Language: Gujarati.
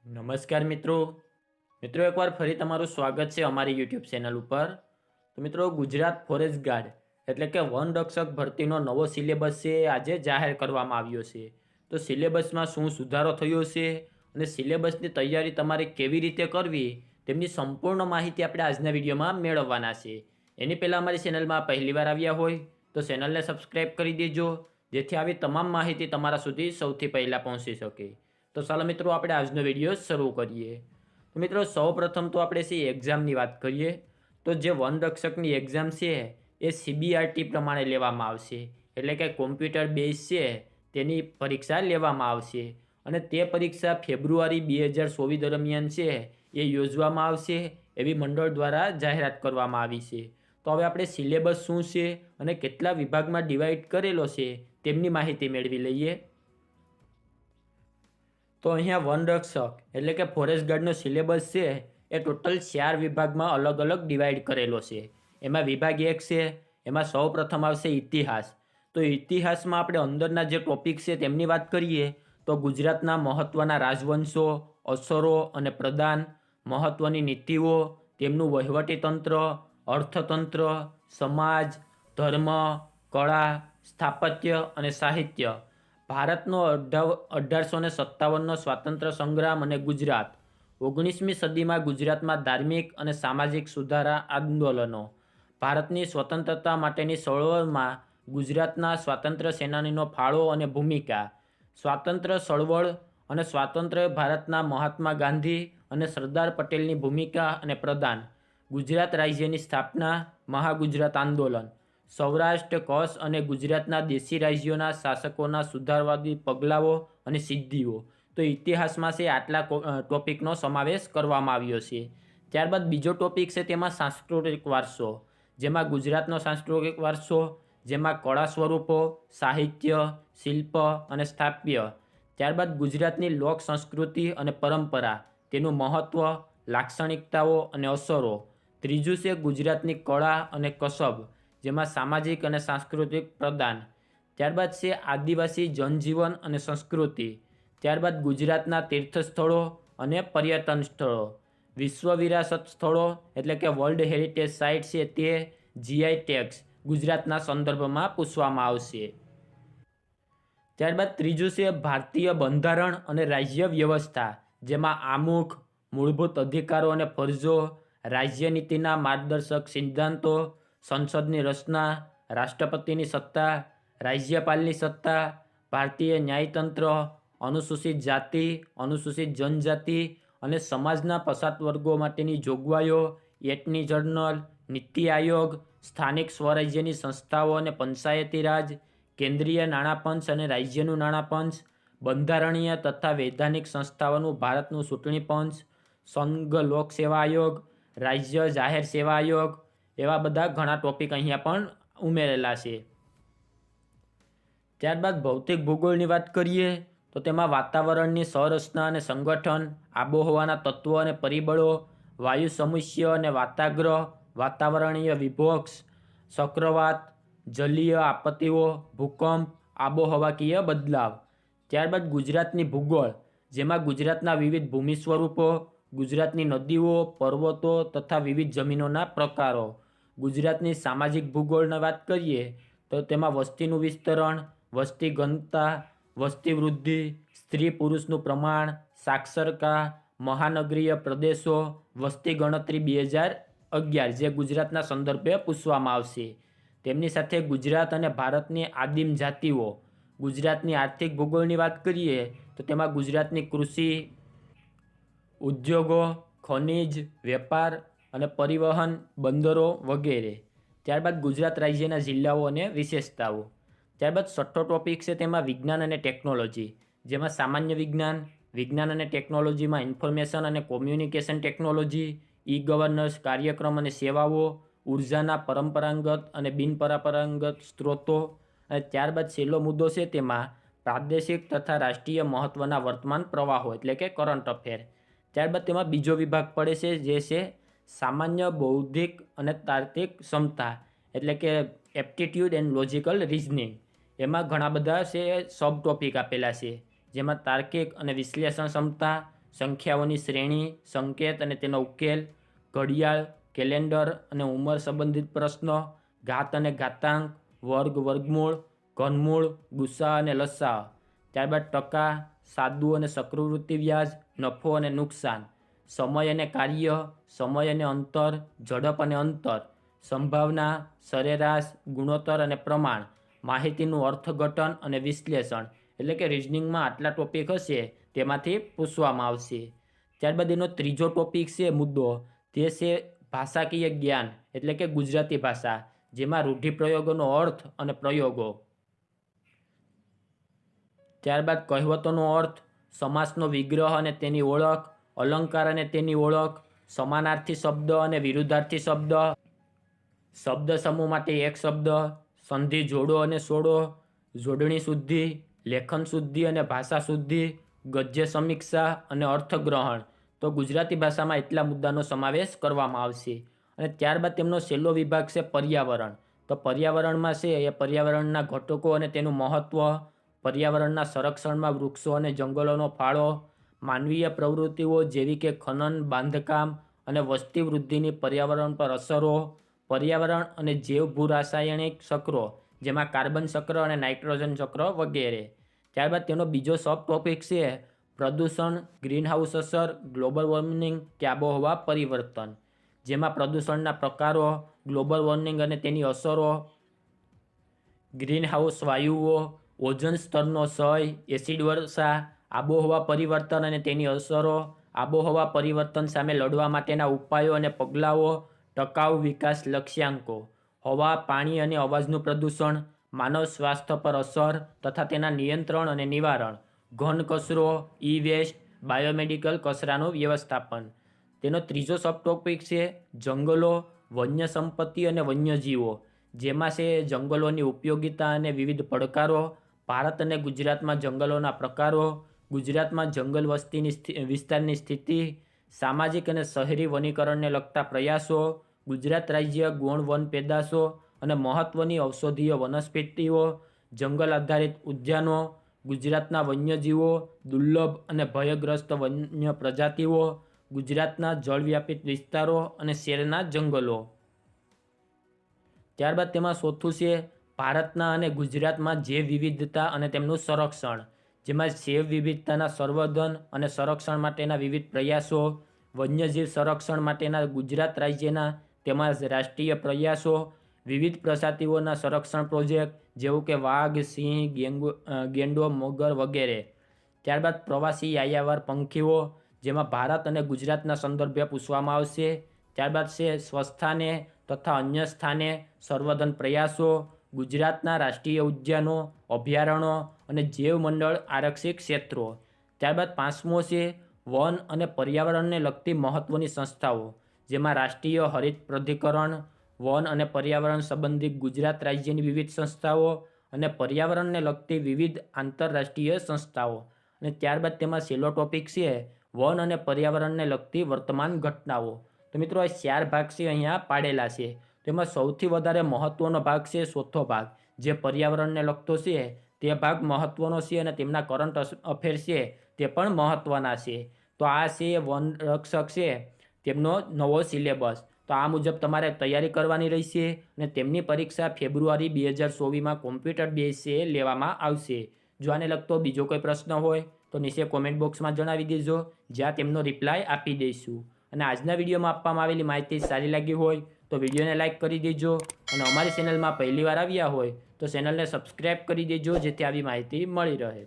નમસ્કાર મિત્રો એકવાર ફરી તમારું સ્વાગત છે અમારી યુટ્યુબ ચેનલ ઉપર। તો મિત્રો, ગુજરાત ફોરેસ્ટ ગાર્ડ એટલે કે વન રક્ષક ભરતીનો નવો સિલેબસ છે આજે જાહેર કરવામાં આવ્યો છે। તો સિલેબસમાં શું સુધારો થયો છે અને સિલેબસની તૈયારી તમારે કેવી રીતે કરવી તેમની સંપૂર્ણ માહિતી આપણે આજના વિડીયોમાં મેળવવાના છે। એની પહેલાં અમારી ચેનલમાં પહેલીવાર આવ્યા હોય તો ચેનલને સબસ્ક્રાઈબ કરી દેજો, જેથી આવી તમામ માહિતી તમારા સુધી સૌથી પહેલાં પહોંચી શકે। તો ચાલો મિત્રો, આપણે આજનો વિડીયો શરૂ કરીએ। તો મિત્રો, સૌપ્રથમ તો આપણે એક્ઝામની વાત કરીએ તો જે વન રક્ષકની એક્ઝામ છે એ CBRT પ્રમાણે લેવામાં આવશે, એટલે કે કોમ્પ્યુટર બેઝ છે તેની પરીક્ષા લેવામાં આવશે અને તે પરીક્ષા ફેબ્રુઆરી 2024 દરમિયાન છે એ યોજવામાં આવશે એવી મંડળ દ્વારા જાહેરાત કરવામાં આવી છે। તો હવે આપણે સિલેબસ શું છે અને કેટલા વિભાગમાં ડિવાઈડ કરેલો છે તેમની માહિતી મેળવી લઈએ। તો અહીંયા વન રક્ષક એટલે કે ફોરેસ્ટ ગાર્ડનો સિલેબસ છે એ ટોટલ 4 વિભાગમાં અલગ અલગ ડિવાઈડ કરેલો છે। એમાં વિભાગ 1 છે, એમાં સૌ પ્રથમ આવશે ઇતિહાસ। તો ઇતિહાસમાં આપણે અંદરના જે ટોપિક છે તેમની વાત કરીએ તો ગુજરાતના મહત્ત્વના રાજવંશો, અસરો અને પ્રદાન, મહત્ત્વની નીતિઓ, તેમનું વહીવટીતંત્ર, અર્થતંત્ર, સમાજ, ધર્મ, કળા, સ્થાપત્ય અને સાહિત્ય, ભારતનો 1857નો સ્વાતંત્ર્ય સંગ્રામ અને ગુજરાત, 19મી સદીમાં ગુજરાતમાં ધાર્મિક અને સામાજિક સુધારા આંદોલનો, ભારતની સ્વતંત્રતા માટેની ચળવળમાં ગુજરાતના સ્વાતંત્ર્ય સેનાનીનો ફાળો અને ભૂમિકા, સ્વાતંત્ર્ય ચળવળ અને સ્વાતંત્ર્ય ભારતના મહાત્મા ગાંધી અને સરદાર પટેલની ભૂમિકા અને પ્રદાન, ગુજરાત રાજ્યની સ્થાપના, મહાગુજરાત આંદોલન, સૌરાષ્ટ્ર, કચ્છ અને ગુજરાતના દેશી રાજ્યોના શાસકોના સુધારવાદી પગલાઓ અને સિદ્ધિઓ। તો ઇતિહાસમાં છે આટલા ટોપિકનો સમાવેશ કરવામાં આવ્યો છે। ત્યારબાદ બીજો ટોપિક છે તેમાં સાંસ્કૃતિક વારસો, જેમાં ગુજરાતનો સાંસ્કૃતિક વારસો, જેમાં કળા સ્વરૂપો, સાહિત્ય, શિલ્પ અને સ્થાપ્ય, ત્યારબાદ ગુજરાતની લોક સંસ્કૃતિ અને પરંપરા, તેનું મહત્ત્વ, લાક્ષણિકતાઓ અને અસરો, ત્રીજું છે ગુજરાતની કળા અને કસબ, જેમાં સામાજિક અને સાંસ્કૃતિક પ્રદાન, ત્યારબાદ છે આદિવાસી જનજીવન અને સંસ્કૃતિ, ત્યારબાદ ગુજરાતના તીર્થસ્થળો અને પર્યટન સ્થળો, વિશ્વ વિરાસત સ્થળો એટલે કે વર્લ્ડ હેરિટેજ સાઇટ છે તે, GI ટેગ્સ ગુજરાતના સંદર્ભમાં પૂછવામાં આવશે। ત્યારબાદ ત્રીજું છે ભારતીય બંધારણ અને રાજ્ય વ્યવસ્થા, જેમાં આમુખ, મૂળભૂત અધિકારો અને ફરજો, રાજ્યનીતિના માર્ગદર્શક સિદ્ધાંતો, સંસદની રચના, રાષ્ટ્રપતિની સત્તા, રાજ્યપાલની સત્તા, ભારતીય ન્યાયતંત્ર, અનુસૂચિત જાતિ, અનુસૂચિત જનજાતિ અને સમાજના પછાત વર્ગો માટેની જોગવાઈઓ, એટર્ની જનરલ, નીતિ આયોગ, સ્થાનિક સ્વરાજ્યની સંસ્થાઓ અને પંચાયતી રાજ, કેન્દ્રીય નાણાપંચ અને રાજ્યનું નાણાપંચ, બંધારણીય તથા વૈધાનિક સંસ્થાઓનું ભારતનું ચૂંટણી પંચ, સંઘ લોક સેવા આયોગ, રાજ્ય જાહેર સેવા આયોગ, એવા બધા ઘણા ટોપિક અહીંયા પણ ઉમેરેલા છે। ત્યારબાદ ભૌતિક ભૂગોળની વાત કરીએ તો તેમાં વાતાવરણની સંરચના અને સંગઠન, આબોહવાના તત્વો અને પરિબળો, વાયુ સમુષ્ય અને વાતાગ્રહ, વાતાવરણીય વિભોક્ષ, ચક્રવાત, જલીય આપત્તિઓ, ભૂકંપ, આબોહવાકીય બદલાવ, ત્યારબાદ ગુજરાતની ભૂગોળ, જેમાં ગુજરાતના વિવિધ ભૂમિ સ્વરૂપો, ગુજરાતની નદીઓ, પર્વતો તથા વિવિધ જમીનોના પ્રકારો, ગુજરાતની સામાજિક ભૂગોળની વાત કરીએ તો તેમાં વસ્તીનું વિસ્તરણ, વસ્તી ઘનતા, વસ્તી વૃદ્ધિ, સ્ત્રી પુરુષનું પ્રમાણ, સાક્ષરતા, મહાનગરીય પ્રદેશો, વસ્તી ગણતરી 2011 જે ગુજરાતના સંદર્ભે પૂછવામાં આવશે। તેમની સાથે ગુજરાત અને ભારતની આદિમ જાતિઓ, ગુજરાતની આર્થિક ભૂગોળની વાત કરીએ તો તેમાં ગુજરાતની કૃષિ, ઉદ્યોગો, ખનિજ, વેપાર અને પરિવહન, બંદરો વગેરે, ત્યારબાદ ગુજરાત રાજ્યના જિલ્લાઓ અને વિશેષતાઓ, ત્યારબાદ છઠ્ઠો ટોપિક છે તેમાં વિજ્ઞાન અને ટેકનોલોજી, જેમાં સામાન્ય વિજ્ઞાન, વિજ્ઞાન અને ટેકનોલોજીમાં ઇન્ફોર્મેશન અને કોમ્યુનિકેશન ટેકનોલોજી, ઈ ગવર્નન્સ કાર્યક્રમ અને સેવાઓ, ઉર્જાના પરંપરાગત અને બિનપરંપરાગત સ્ત્રોતો, અને ત્યારબાદ છેલ્લો મુદ્દો છે તેમાં પ્રાદેશિક તથા રાષ્ટ્રીય મહત્ત્વના વર્તમાન પ્રવાહો એટલે કે કરંટ અફેર। ત્યારબાદ તેમાં બીજો વિભાગ પડે છે જે છે સામાન્ય બૌદ્ધિક અને તાર્કિક ક્ષમતા એટલે કે એપ્ટિટ્યૂડ એન્ડ લોજિકલ રિઝનિંગ। એમાં ઘણા બધા છે સબ ટોપિક આપેલા છે, જેમાં તાર્કિક અને વિશ્લેષણ ક્ષમતા, સંખ્યાઓની શ્રેણી, સંકેત અને તેનો ઉકેલ, ઘડિયાળ, કેલેન્ડર અને ઉંમર સંબંધિત પ્રશ્નો, ઘાત અને ઘાતાંક, વર્ગ, વર્ગમૂળ, ઘનમૂળ, ગુસા અને લસા. ત્યારબાદ ટકા, સાદું અને ચક્રવૃત્તિ વ્યાજ, નફો અને નુકસાન, સમય અને કાર્ય, સમય અને અંતર, ઝડપ અને અંતર, સંભાવના, સરેરાશ, ગુણોત્તર અને પ્રમાણ, માહિતીનું અર્થઘટન અને વિશ્લેષણ. એટલે કે રિઝનિંગમાં આટલા ટોપિક હશે તેમાંથી પૂછવામાં આવશે. ત્યારબાદ એનો ત્રીજો ટોપિક છે મુદ્દો, તે છે ભાષાકીય જ્ઞાન એટલે કે ગુજરાતી ભાષા, જેમાં રૂઢિપ્રયોગોનો અર્થ અને પ્રયોગો. ત્યારબાદ કહેવતોનો અર્થ, સમાસનો વિગ્રહ અને તેની ઓળખ, અલંકાર અને તેની ઓળખ, સમાનાર્થી શબ્દ અને વિરુદ્ધાર્થી શબ્દ, શબ્દ સમૂહ માટે એક શબ્દ, સંધિ જોડો અને છોડો, જોડણી શુદ્ધિ, લેખન શુદ્ધિ અને ભાષા શુદ્ધિ, ગદ્ય સમીક્ષા અને અર્થગ્રહણ. તો ગુજરાતી ભાષામાં એટલા મુદ્દાનો સમાવેશ કરવામાં આવશે. અને ત્યારબાદ તેમનો છેલ્લો વિભાગ છે પર્યાવરણ. તો પર્યાવરણમાં છે એ પર્યાવરણના ઘટકો અને તેનું મહત્ત્વ, પર્યાવરણના સંરક્ષણમાં વૃક્ષો અને જંગલોનો ફાળો, માનવીય પ્રવૃત્તિઓ જેવી કે ખનન, બાંધકામ અને વસ્તી વૃદ્ધિની પર્યાવરણ પર અસરો, પર્યાવરણ અને જૈવ ભૂરાસાયણિક ચક્રો જેમાં કાર્બન ચક્ર અને નાઇટ્રોજન ચક્ર વગેરે. ત્યારબાદ તેનો બીજો સબ ટોપિક છે પ્રદૂષણ, ગ્રીનહાઉસ અસર, ગ્લોબલ વોર્મિંગ કે આબોહવા પરિવર્તન, જેમાં પ્રદૂષણના પ્રકારો, ગ્લોબલ વોર્મિંગ અને તેની અસરો, ગ્રીનહાઉસ વાયુઓ, ઓઝોન સ્તરનો ક્ષય, એસિડ વર્ષા, આબોહવા પરિવર્તન અને તેની અસરો, આબોહવા પરિવર્તન સામે લડવા માટેના ઉપાયો અને પગલાઓ, ટકાઉ વિકાસ લક્ષ્યાંકો, હવા, પાણી અને અવાજનું પ્રદૂષણ, માનવ સ્વાસ્થ્ય પર અસર તથા તેના નિયંત્રણ અને નિવારણ, ઘન કચરો, ઈ વેસ્ટ, બાયોમેડિકલ કચરાનું વ્યવસ્થાપન. તેનો ત્રીજો સબ ટોપિક છે જંગલો, વન્ય સંપત્તિ અને વન્યજીવો, જેમાં છે જંગલોની ઉપયોગિતા અને વિવિધ પડકારો, ભારત અને ગુજરાતમાં જંગલોના પ્રકારો, ગુજરાતમાં જંગલ વસ્તીની વિસ્તારની સ્થિતિ, સામાજિક અને શહેરી વનીકરણને લગતા પ્રયાસો, ગુજરાત રાજ્ય ગૌણ વન પેદાશો અને મહત્ત્વની ઔષધીય વનસ્પતિઓ, જંગલ આધારિત ઉદ્યાનો, ગુજરાતના વન્યજીવો, દુર્લભ અને ભયગ્રસ્ત વન્ય પ્રજાતિઓ, ગુજરાતના જળવ્યાપિત વિસ્તારો અને શેરના જંગલો. ત્યારબાદ તેમાં ચોથું છે ભારતના અને ગુજરાતમાં જૈવ વિવિધતા અને તેમનું સંરક્ષણ, જેમાં જૈવ વિવિધતાના સંવર્ધન અને સંરક્ષણ માટેના વિવિધ પ્રયાસો, વન્યજીવ સંરક્ષણ માટેના ગુજરાત રાજ્યના તેમજ રાષ્ટ્રીય પ્રયાસો, વિવિધ પ્રજાતિઓના સંરક્ષણ પ્રોજેક્ટ જેવું કે વાઘ, સિંહ, ગેંડો, મગર વગેરે. ત્યારબાદ પ્રવાસી યાયાવર પંખીઓ, જેમાં ભારત અને ગુજરાતના સંદર્ભે પૂછવામાં આવશે. ત્યારબાદ છે સ્વસ્થાને તથા અન્ય સ્થાને સંવર્ધન પ્રયાસો, ગુજરાતના રાષ્ટ્રીય ઉદ્યાનો, અભયારણ્યો અને જૈવમંડળ આરક્ષિત ક્ષેત્રો. ત્યારબાદ પાંચમો છે વન અને પર્યાવરણને લગતી મહત્ત્વની સંસ્થાઓ, જેમાં રાષ્ટ્રીય હરિત પ્રાધિકરણ, વન અને પર્યાવરણ સંબંધિત ગુજરાત રાજ્યની વિવિધ સંસ્થાઓ અને પર્યાવરણને લગતી વિવિધ આંતરરાષ્ટ્રીય સંસ્થાઓ. અને ત્યારબાદ તેમાં છેલ્લો ટોપિક છે વન અને પર્યાવરણને લગતી વર્તમાન ઘટનાઓ. તો મિત્રો આ 4 ભાગ છે અહીંયા પાડેલા છે. તેમાં સૌથી વધારે મહત્ત્વનો ભાગ છે ચોથો ભાગ, જે પર્યાવરણને લગતો છે તે ભાગ મહત્ત્વનો છે અને તેમના કરંટ અફેર છે તે પણ મહત્ત્વના છે. તો આ છે વન રક્ષક છે તેમનો નવો સિલેબસ. તો આ મુજબ તમારે તૈયારી કરવાની રહેશે અને તેમની પરીક્ષા ફેબ્રુઆરી 2024માં કોમ્પ્યુટર બેઝ લેવામાં આવશે. જો આને લગતો બીજો કોઈ પ્રશ્ન હોય તો નીચે કોમેન્ટ બોક્સમાં જણાવી દેજો, જ્યાં તેમનો રિપ્લાય આપી દઈશું. અને આજના વિડીયોમાં આપવામાં આવેલી માહિતી સારી લાગી હોય તો વિડીયોને લાઇક કરી દેજો અને અમારી ચેનલમાં પહેલીવાર આવ્યા હોય તો ચેનલને સબસ્ક્રાઈબ કરી દેજો, જેથી આવી માહિતી મળી રહે.